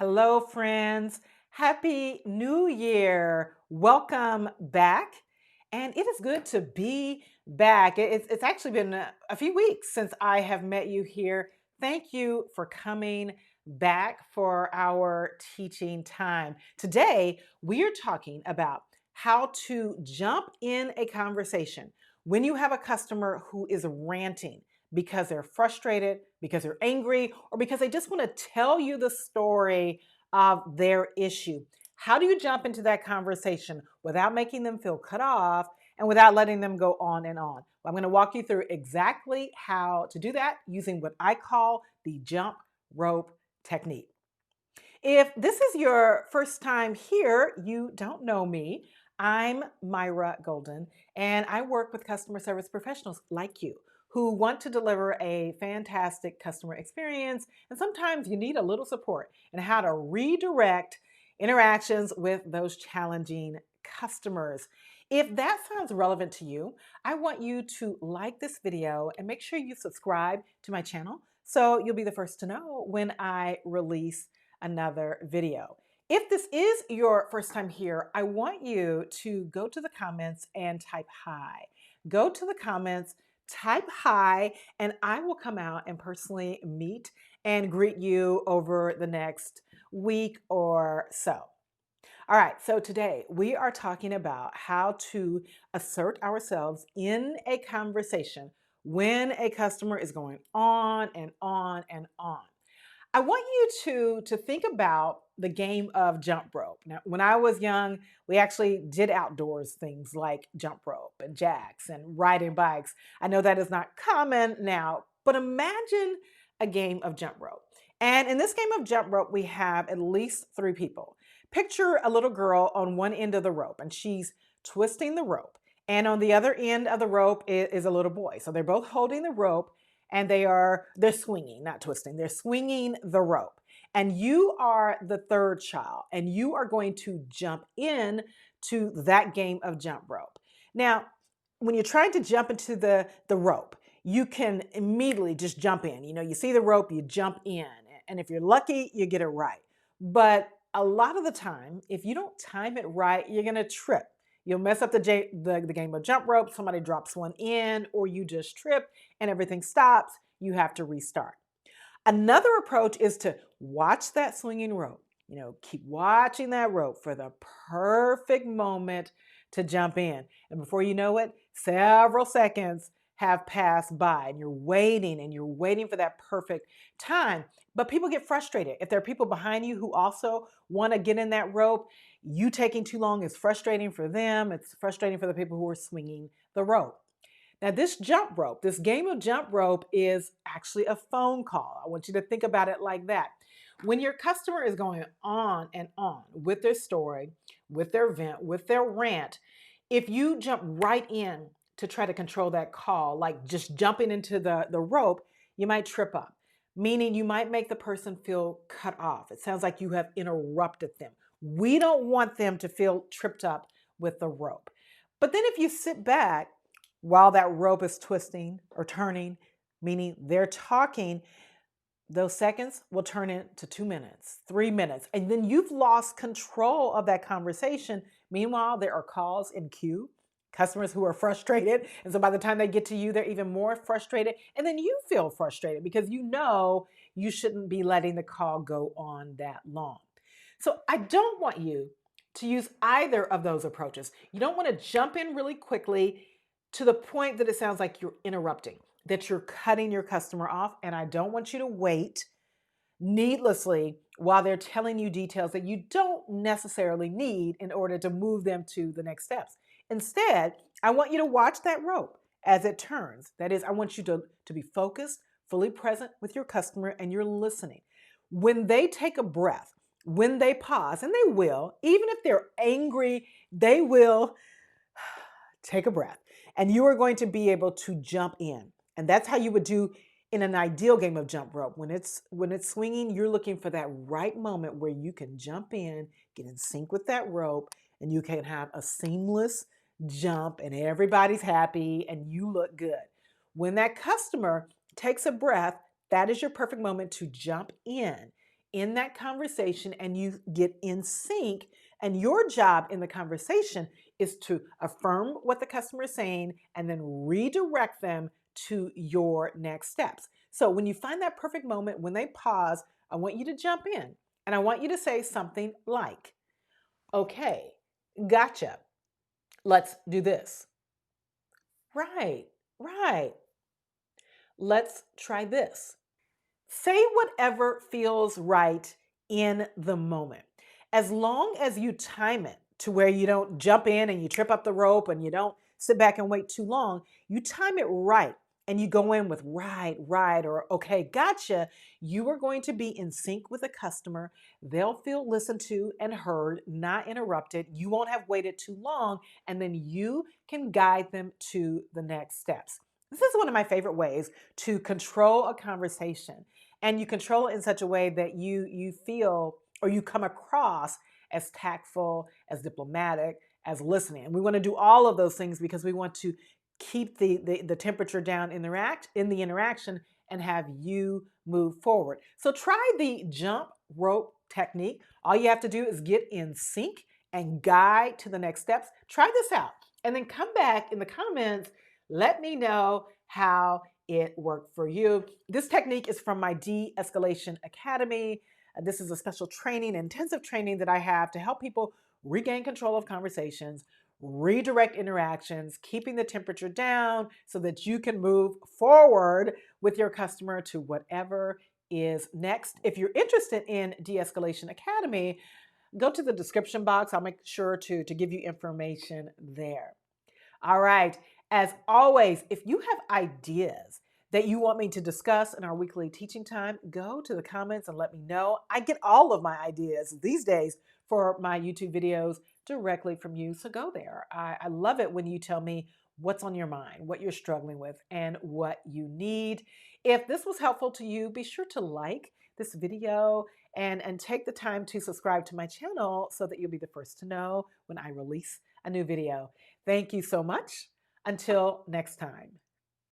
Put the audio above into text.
Hello, friends. Happy New Year. Welcome back. And it is good to be back. It's actually been a few weeks since I have met you here. Thank you for coming back for our teaching time. Today, we are talking about how to jump in a conversation when you have a customer who is ranting because they're frustrated, because they're angry, or because they just want to tell you the story of their issue. How do you jump into that conversation without making them feel cut off and without letting them go on and on? Well, I'm going to walk you through exactly how to do that using what I call the jump rope technique. If this is your first time here, you don't know me. I'm Myra Golden, and I work with customer service professionals like you who want to deliver a fantastic customer experience. And sometimes you need a little support in how to redirect interactions with those challenging customers. If that sounds relevant to you, I want you to like this video and make sure you subscribe to my channel so you'll be the first to know when I release another video. If this is your first time here, I want you to go to the comments and type hi. Go to the comments, type hi, and I will come out and personally meet and greet you over the next week or so. All right, so today we are talking about how to assert ourselves in a conversation when a customer is going on and on and on. I want you to think about the game of jump rope. Now, when I was young, we actually did outdoors things like jump rope and jacks and riding bikes. I know that is not common now, but imagine a game of jump rope. And in this game of jump rope, we have at least three people. Picture a little girl on one end of the rope, and she's twisting the rope. And on the other end of the rope is a little boy. So they're both holding the rope and they're swinging, not twisting. They're swinging the rope. And you are the third child, and you are going to jump in to that game of jump rope. Now, when you're trying to jump into the rope, you can immediately just jump in. You know, you see the rope, you jump in. And if you're lucky, you get it right. But a lot of the time, if you don't time it right, you're going to trip. You'll mess up the game of jump rope, somebody drops one in, or you just trip and everything stops. You have to restart. Another approach is to watch that swinging rope. You know, keep watching that rope for the perfect moment to jump in. And before you know it, several seconds have passed by and you're waiting for that perfect time. But people get frustrated. If there are people behind you who also want to get in that rope, you taking too long is frustrating for them. It's frustrating for the people who are swinging the rope. Now, this jump rope, this game of jump rope is actually a phone call. I want you to think about it like that. When your customer is going on and on with their story, with their vent, with their rant, if you jump right in to try to control that call, like just jumping into the rope, you might trip up, meaning you might make the person feel cut off. It sounds like you have interrupted them. We don't want them to feel tripped up with the rope. But then if you sit back while that rope is twisting or turning, meaning they're talking, those seconds will turn into 2 minutes, 3 minutes, and then you've lost control of that conversation. Meanwhile, there are calls in queue, customers who are frustrated. And so by the time they get to you, they're even more frustrated. And then you feel frustrated because you know you shouldn't be letting the call go on that long. So I don't want you to use either of those approaches. You don't want to jump in really quickly to the point that it sounds like you're interrupting, that you're cutting your customer off. And I don't want you to wait needlessly while they're telling you details that you don't necessarily need in order to move them to the next steps. Instead, I want you to watch that rope as it turns. That is, I want you to be focused, fully present with your customer, and you're listening. When they take a breath, when they pause, and they will, even if they're angry, they will take a breath. And you are going to be able to jump in. And that's how you would do in an ideal game of jump rope. When it's swinging, you're looking for that right moment where you can jump in, get in sync with that rope, and you can have a seamless jump and everybody's happy and you look good. When that customer takes a breath, that is your perfect moment to jump in. in that conversation and you get in sync. And your job in the conversation is to affirm what the customer is saying and then redirect them to your next steps. So when you find that perfect moment, when they pause, I want you to jump in and I want you to say something like, okay, gotcha. Let's do this. Right, right. Let's try this. Say whatever feels right in the moment. As long as you time it to where you don't jump in and you trip up the rope and you don't sit back and wait too long, you time it right and you go in with right, right, or okay, gotcha. You are going to be in sync with the customer. They'll feel listened to and heard, not interrupted. You won't have waited too long, and then you can guide them to the next steps. This is one of my favorite ways to control a conversation, and you control it in such a way that you feel or you come across as tactful, as diplomatic, as listening. And we want to do all of those things because we want to keep the temperature down in the interaction and have you move forward. So try the jump rope technique. All you have to do is get in sync and guide to the next steps. Try this out and then come back in the comments. Let me know how it worked for you. This technique is from my De-escalation Academy. This is a special training, intensive training that I have to help people regain control of conversations, redirect interactions, keeping the temperature down so that you can move forward with your customer to whatever is next. If you're interested in De-escalation Academy, go to the description box. I'll make sure to give you information there. All right. As always, if you have ideas that you want me to discuss in our weekly teaching time, go to the comments and let me know. I get all of my ideas these days for my YouTube videos directly from you. So go there. I love it when you tell me what's on your mind, what you're struggling with, and what you need. If this was helpful to you, be sure to like this video and take the time to subscribe to my channel so that you'll be the first to know when I release a new video. Thank you so much. Until next time.